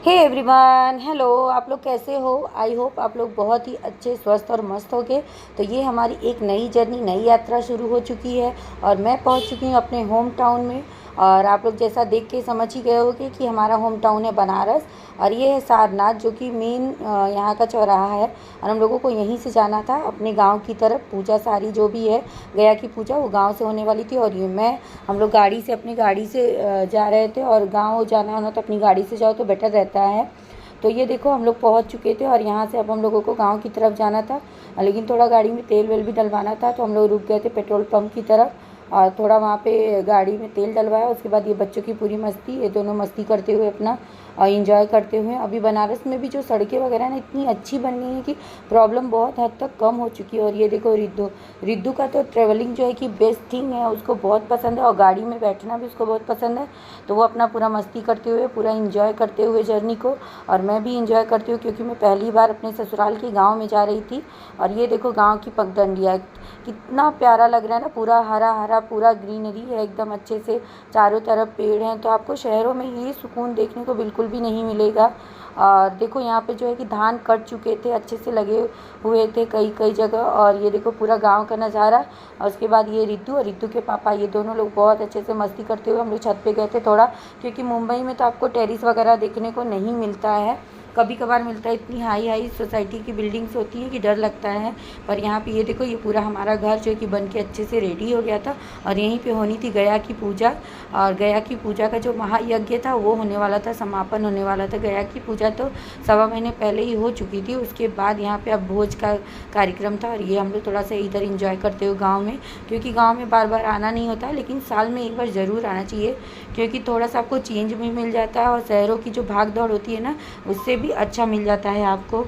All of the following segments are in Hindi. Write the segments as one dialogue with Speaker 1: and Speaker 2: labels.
Speaker 1: Hey everyone, hello. आप लोग कैसे हो? आई होप आप लोग बहुत ही अच्छे, स्वस्थ और मस्त होगे। तो ये हमारी एक नई जर्नी, नई यात्रा शुरू हो चुकी है और मैं पहुंच चुकी हूँ अपने होम टाउन में। और आप लोग जैसा देख के समझ ही गए होगे कि हमारा होम टाउन है बनारस और ये है सारनाथ, जो कि मेन यहाँ का चौराहा है। और हम लोगों को यहीं से जाना था अपने गाँव की तरफ। पूजा सारी जो भी है गया की पूजा, वो गाँव से होने वाली थी। और ये हम लोग गाड़ी से, अपनी गाड़ी से जा रहे थे। और गाँव जाना होना तो अपनी गाड़ी से जाओ तो बेटर रहता है। तो ये देखो हम लोग पहुंच चुके थे और यहाँ से अब हम लोगों को गांव की तरफ जाना था। लेकिन थोड़ा गाड़ी में तेल वेल भी डलवाना था, तो हम लोग रुक गए थे पेट्रोल पंप की तरफ और थोड़ा वहाँ पे गाड़ी में तेल डलवाया। उसके बाद ये बच्चों की पूरी मस्ती, ये दोनों मस्ती करते हुए अपना और इंजॉय करते हुए। अभी बनारस में भी जो सड़कें वगैरह हैं ना, इतनी अच्छी बन गई हैं कि प्रॉब्लम बहुत हद तक कम हो चुकी है। और ये देखो रिद्धू रिद्धू का तो ट्रैवलिंग जो है कि बेस्ट थिंग है, उसको बहुत पसंद है और गाड़ी में बैठना भी उसको बहुत पसंद है। तो वो अपना पूरा मस्ती करते हुए, पूरा इंजॉय करते हुए जर्नी को, और मैं भी इंजॉय करती हूँ क्योंकि मैं पहली बार अपने ससुराल के गाँव में जा रही थी। और ये देखो गाँव की पगडंडिया कितना प्यारा लग रहा है ना, पूरा हरा हरा, पूरा ग्रीनरी है एकदम अच्छे से, चारों तरफ पेड़ हैं। तो आपको शहरों में ये सुकून देखने को बिल्कुल भी नहीं मिलेगा। और देखो यहाँ पे जो है कि धान कट चुके थे, अच्छे से लगे हुए थे कई कई जगह। और ये देखो पूरा गांव का नज़ारा। और उसके बाद ये रिद्धू और रिद्धू के पापा, ये दोनों लोग बहुत अच्छे से मस्ती करते हुए हम लोग छत पे गए थे थोड़ा, क्योंकि मुंबई में तो आपको टेरिस वगैरह देखने को नहीं मिलता है, कभी कभार मिलता है। इतनी हाई हाई सोसाइटी की बिल्डिंग्स होती है कि डर लगता है। पर यहाँ पे ये देखो, ये पूरा हमारा घर जो है कि बन के अच्छे से रेडी हो गया था। और यहीं पे होनी थी गया की पूजा। और गया की पूजा का जो महायज्ञ था वो होने वाला था, समापन होने वाला था। गया की पूजा तो 1.25 महीने पहले ही हो चुकी थी। उसके बाद यहाँ पे अब भोज का कार्यक्रम था। और ये हम लोग थोड़ा सा इधर इंजॉय करते हुए गाँव में, क्योंकि गाँव में बार बार आना नहीं होता, लेकिन साल में एक बार ज़रूर आना चाहिए, क्योंकि थोड़ा सा आपको चेंज भी मिल जाता है। और शहरों की जो भाग दौड़ होती है ना, उससे भी अच्छा मिल जाता है आपको।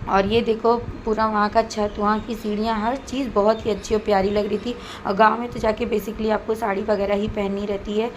Speaker 1: और ये देखो पूरा वहाँ का छत, वहाँ की सीढ़ियाँ, हर चीज़ बहुत ही अच्छी और प्यारी लग रही थी। और गांव में तो जाके बेसिकली आपको साड़ी वगैरह ही पहननी रहती है,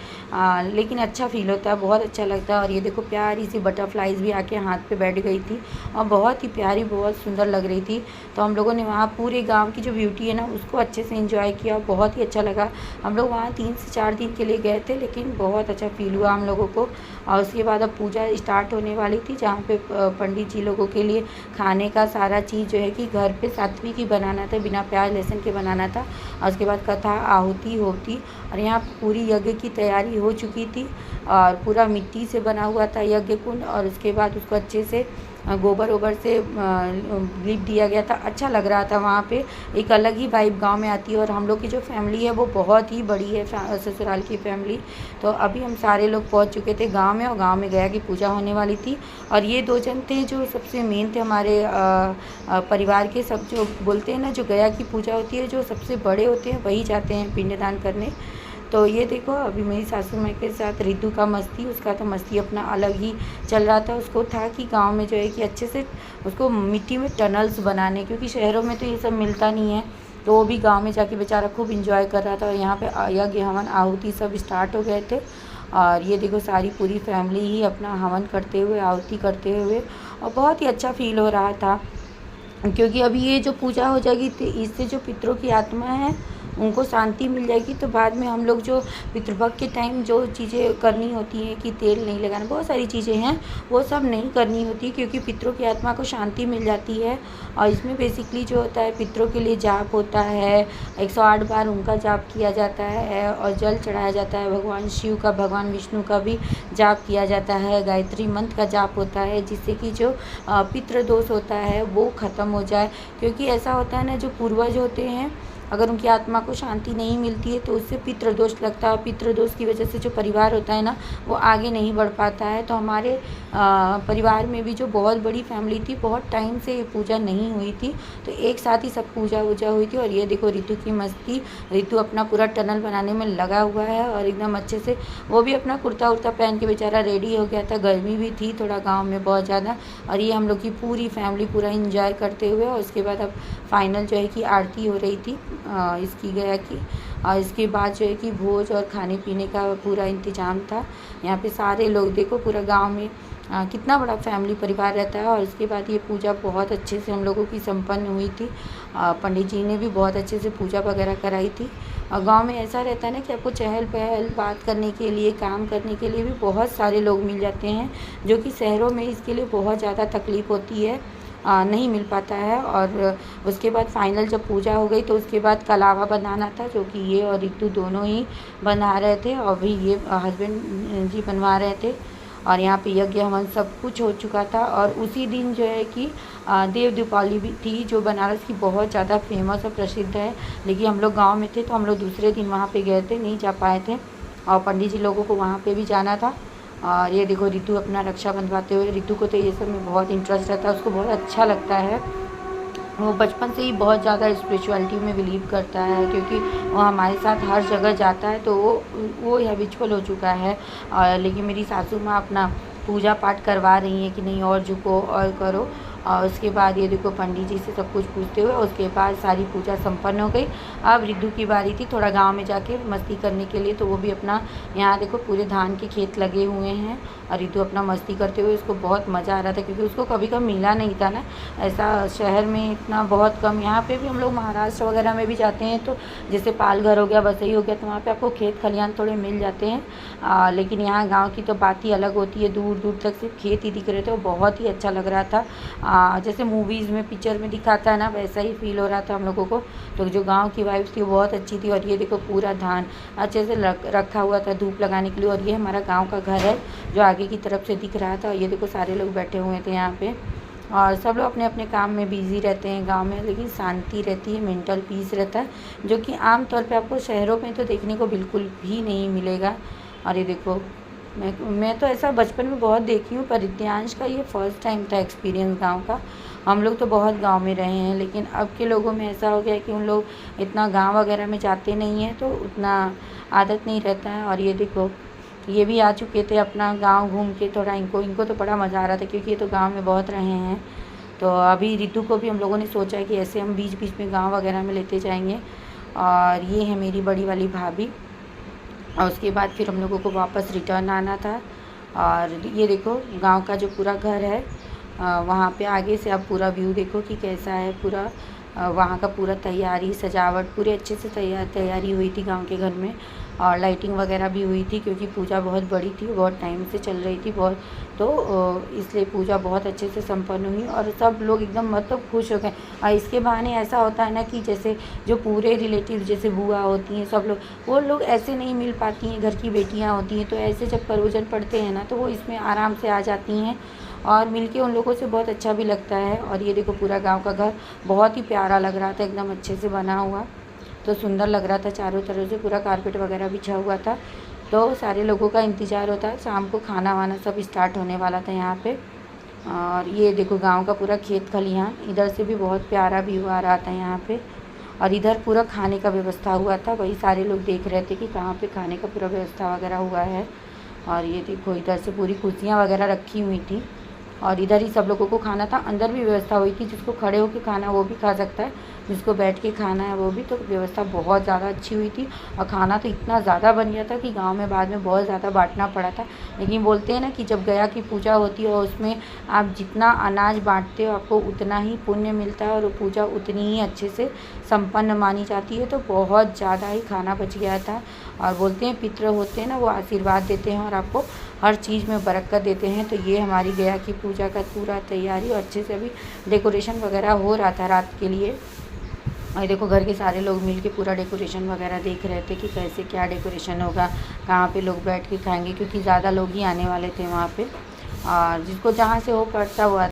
Speaker 1: लेकिन अच्छा फील होता है, बहुत अच्छा लगता है। और ये देखो प्यारी सी बटरफ्लाइज भी आके हाथ पे बैठ गई थी और बहुत ही प्यारी, बहुत सुंदर लग रही थी। तो हम लोगों ने वहाँ पूरे गाँव की जो ब्यूटी है ना, उसको अच्छे से इंजॉय किया, बहुत ही अच्छा लगा। हम लोग वहाँ 3 से 4 दिन के लिए गए थे, लेकिन बहुत अच्छा फील हुआ हम लोगों को। और उसके बाद अब पूजा स्टार्ट होने वाली थी, जहाँ पे पंडित जी लोगों के लिए खाने का सारा चीज़ जो है कि घर पे सात्विक ही बनाना था, बिना प्याज लहसुन के बनाना था। और उसके बाद कथा आहुति होती, और यहाँ पूरी यज्ञ की तैयारी हो चुकी थी। और पूरा मिट्टी से बना हुआ था यज्ञ कुंड, और उसके बाद उसको अच्छे से गोबर वोबर से लिप दिया गया था। अच्छा लग रहा था वहाँ पे, एक अलग ही वाइब गांव में आती है। और हम लोग की जो फैमिली है वो बहुत ही बड़ी है, ससुराल की फैमिली। तो अभी हम सारे लोग पहुँच चुके थे गांव में, और गांव में गया की पूजा होने वाली थी। और ये 2 जन थे जो सबसे मेन थे हमारे परिवार के। सब जो बोलते हैं ना, जो गया की पूजा होती है, जो सबसे बड़े होते हैं वही जाते हैं पिंडदान करने। तो ये देखो अभी मेरी सासू माँ के साथ रिद्धू का मस्ती, उसका तो मस्ती अपना अलग ही चल रहा था। उसको था कि गांव में जो है कि अच्छे से उसको मिट्टी में टनल्स बनाने, क्योंकि शहरों में तो ये सब मिलता नहीं है। तो वो भी गांव में जाके बेचारा खूब इंजॉय कर रहा था। और यहाँ पे यज्ञ हवन आहुति सब स्टार्ट हो गए थे। और ये देखो सारी पूरी फैमिली ही अपना हवन करते हुए, आहुति करते हुए, और बहुत ही अच्छा फील हो रहा था। क्योंकि अभी ये जो पूजा हो जाएगी तो इससे जो पितरों की आत्मा है उनको शांति मिल जाएगी। तो बाद में हम लोग जो पितृपक्ष के टाइम जो चीज़ें करनी होती हैं कि तेल नहीं लगाना, बहुत सारी चीज़ें हैं, वो सब नहीं करनी होती, क्योंकि पितरों की आत्मा को शांति मिल जाती है। और इसमें बेसिकली जो होता है, पितरों के लिए जाप होता है, 108 बार उनका जाप किया जाता है, और जल चढ़ाया जाता है। भगवान शिव का, भगवान विष्णु का भी जाप किया जाता है। गायत्री मंत्र का जाप होता है, जिससे कि जो पितृदोष होता है वो ख़त्म हो जाए। क्योंकि ऐसा होता है ना, जो पूर्वज होते हैं, अगर उनकी आत्मा को शांति नहीं मिलती है तो उससे पितृदोष लगता है। पितृदोष की वजह से जो परिवार होता है ना, वो आगे नहीं बढ़ पाता है। तो हमारे परिवार में भी जो बहुत बड़ी फैमिली थी, बहुत टाइम से पूजा नहीं हुई थी, तो एक साथ ही सब पूजा वूजा हुई थी। और ये देखो रितु की मस्ती, रितु अपना पूरा टनल बनाने में लगा हुआ है, और एकदम अच्छे से वो भी अपना कुर्ता उर्ता पहन के बेचारा रेडी हो गया था। गर्मी भी थी थोड़ा गाँव में बहुत ज़्यादा। और ये हम लोग की पूरी फैमिली पूरा इंजॉय करते हुए, और उसके बाद अब फाइनल जो है कि आरती हो रही थी इसकी गया की। और इसके बाद जो है कि भोज और खाने पीने का पूरा इंतज़ाम था। यहाँ पे सारे लोग देखो, पूरा गांव में कितना बड़ा फैमिली परिवार रहता है। और उसके बाद ये पूजा बहुत अच्छे से हम लोगों की संपन्न हुई थी। पंडित जी ने भी बहुत अच्छे से पूजा वगैरह कराई थी। और गांव में ऐसा रहता है ना कि आपको चहल पहल बात करने के लिए, काम करने के लिए भी बहुत सारे लोग मिल जाते हैं, जो कि शहरों में इसके लिए बहुत ज़्यादा तकलीफ़ होती है, नहीं मिल पाता है। और उसके बाद फाइनल जब पूजा हो गई तो उसके बाद कलावा बनाना था, जो कि ये और रितु दोनों ही बना रहे थे, और भी ये हस्बैंड जी बनवा रहे थे। और यहाँ पे यज्ञ हवन सब कुछ हो चुका था। और उसी दिन जो है कि देव दीपावली भी थी, जो बनारस की बहुत ज़्यादा फेमस और प्रसिद्ध है। लेकिन हम लोग गांव में थे तो हम लोग दूसरे दिन वहाँ पे गए थे, नहीं जा पाए थे, और पंडित जी लोगों को वहाँ पे भी जाना था। और ये देखो रितु अपना रक्षा बंधवाते हुए, रितु को तो ये सब में बहुत इंटरेस्ट रहता है, उसको बहुत अच्छा लगता है। वो बचपन से ही बहुत ज़्यादा स्पिरिचुअलिटी में बिलीव करता है, क्योंकि वो हमारे साथ हर जगह जाता है, तो वो हैबिचुअल हो चुका है। लेकिन मेरी सासू माँ अपना पूजा पाठ करवा रही हैं कि नहीं और झुको और करो। और उसके बाद ये देखो पंडित जी से सब कुछ पूछते हुए उसके बाद सारी पूजा संपन्न हो गई। अब रिद्धू की बारी थी थोड़ा गांव में जाके मस्ती करने के लिए, तो वो भी अपना, यहाँ देखो पूरे धान के खेत लगे हुए हैं और रिद्धू अपना मस्ती करते हुए, उसको बहुत मज़ा आ रहा था, क्योंकि उसको कभी कभी मिला नहीं था ना ऐसा, शहर में इतना बहुत कम। यहाँ पे भी हम लोग महाराष्ट्र वगैरह में भी जाते हैं तो जैसे पालघर हो गया, वसई हो गया, तो वहाँ पे आपको खेत खलिहान थोड़े मिल जाते हैं। लेकिन यहाँ गाँव की तो बात ही अलग होती है, दूर दूर तक सिर्फ खेत ही दिख रहे थे, वो बहुत ही अच्छा लग रहा था। जैसे मूवीज़ में, पिक्चर में दिखाता है ना, वैसा ही फील हो रहा था हम लोगों को। तो जो गांव की वाइब्स थी वो बहुत अच्छी थी। और ये देखो पूरा धान अच्छे से रखा हुआ था धूप लगाने के लिए। और ये हमारा गांव का घर है जो आगे की तरफ से दिख रहा था। और ये देखो सारे लोग बैठे हुए थे यहाँ पे, और सब लोग अपने अपने काम में बिज़ी रहते हैं गांव में, लेकिन शांति रहती है, मेंटल पीस रहता है, जो कि आम तौर पे आपको शहरों में तो देखने को बिल्कुल भी नहीं मिलेगा। और ये देखो मैं तो ऐसा बचपन में बहुत देखी हूँ, पर रिद्यांश का ये फर्स्ट टाइम था एक्सपीरियंस गांव का। हम लोग तो बहुत गांव में रहे हैं, लेकिन अब के लोगों में ऐसा हो गया है कि उन लोग इतना गांव वगैरह में जाते नहीं हैं, तो उतना आदत नहीं रहता है। और ये देखो ये भी आ चुके थे अपना गांव घूम के, थोड़ा इनको तो बड़ा मज़ा आ रहा था, क्योंकि ये तो गांव में बहुत रहे हैं। तो अभी रितु को भी हम लोगों ने सोचा है कि ऐसे हम बीच बीच में गाँव वगैरह में लेते जाएँगे। और ये है मेरी बड़ी वाली भाभी। और उसके बाद फिर हम लोगों को वापस रिटर्न आना था। और ये देखो गांव का जो पूरा घर है, वहाँ पे आगे से आप पूरा व्यू देखो कि कैसा है पूरा। वहाँ का पूरा तैयारी, सजावट पूरे अच्छे से तैयारी हुई थी गांव के घर में। और लाइटिंग वगैरह भी हुई थी, क्योंकि पूजा बहुत बड़ी थी, बहुत टाइम से चल रही थी बहुत, तो इसलिए पूजा बहुत अच्छे से संपन्न हुई। और सब लोग एकदम मतलब खुश हो गए। और इसके बहाने ऐसा होता है ना कि जैसे जो पूरे रिलेटिव, जैसे बुआ होती हैं, सब लोग, वो लोग ऐसे नहीं मिल पाती हैं, घर की बेटियाँ होती हैं, तो ऐसे जब परोजन पड़ते हैं ना, तो वो इसमें आराम से आ जाती हैं और मिलके उन लोगों से बहुत अच्छा भी लगता है। और ये देखो पूरा गांव का घर बहुत ही प्यारा लग रहा था, एकदम अच्छे से बना हुआ, तो सुंदर लग रहा था। चारों तरफ से पूरा कारपेट वगैरह बिछा हुआ था। तो सारे लोगों का इंतज़ार होता है, शाम को खाना वाना सब स्टार्ट होने वाला था यहाँ पे। और ये देखो गांव का पूरा खेत खलिहान, इधर से भी बहुत प्यारा व्यू आ रहा था यहाँ पे। और इधर पूरा खाने का व्यवस्था हुआ था, वही सारे लोग देख रहे थे कि कहाँ पे खाने का पूरा व्यवस्था वगैरह हुआ है। और ये देखो इधर से पूरी कुर्सियाँ वगैरह रखी हुई थी, और इधर ही सब लोगों को खाना था। अंदर भी व्यवस्था हुई थी, जिसको खड़े होकर खाना वो भी खा सकता है, जिसको बैठ के खाना है वो भी। तो व्यवस्था बहुत ज़्यादा अच्छी हुई थी, और खाना तो इतना ज़्यादा बन गया था कि गांव में बाद में बहुत ज़्यादा बांटना पड़ा था। लेकिन बोलते हैं ना कि जब गया की पूजा होती है और उसमें आप जितना अनाज बांटते हो आपको उतना ही पुण्य मिलता है, और वो पूजा उतनी ही अच्छे से संपन्न मानी जाती है। तो बहुत ज़्यादा ही खाना बच गया था। और बोलते हैं पितृ होते हैं ना, वो आशीर्वाद देते हैं और आपको हर चीज़ में बरकत देते हैं। तो ये हमारी गया की पूजा का पूरा तैयारी, और अच्छे से अभी डेकोरेशन वगैरह हो रहा था रात के लिए। और देखो घर के सारे लोग मिलके पूरा डेकोरेशन वगैरह देख रहे थे कि कैसे क्या डेकोरेशन होगा, कहाँ पे लोग बैठ के खाएंगे, क्योंकि ज़्यादा लोग ही आने वाले थे वहाँ पे। और जिसको जहाँ से हो पड़ता हुआ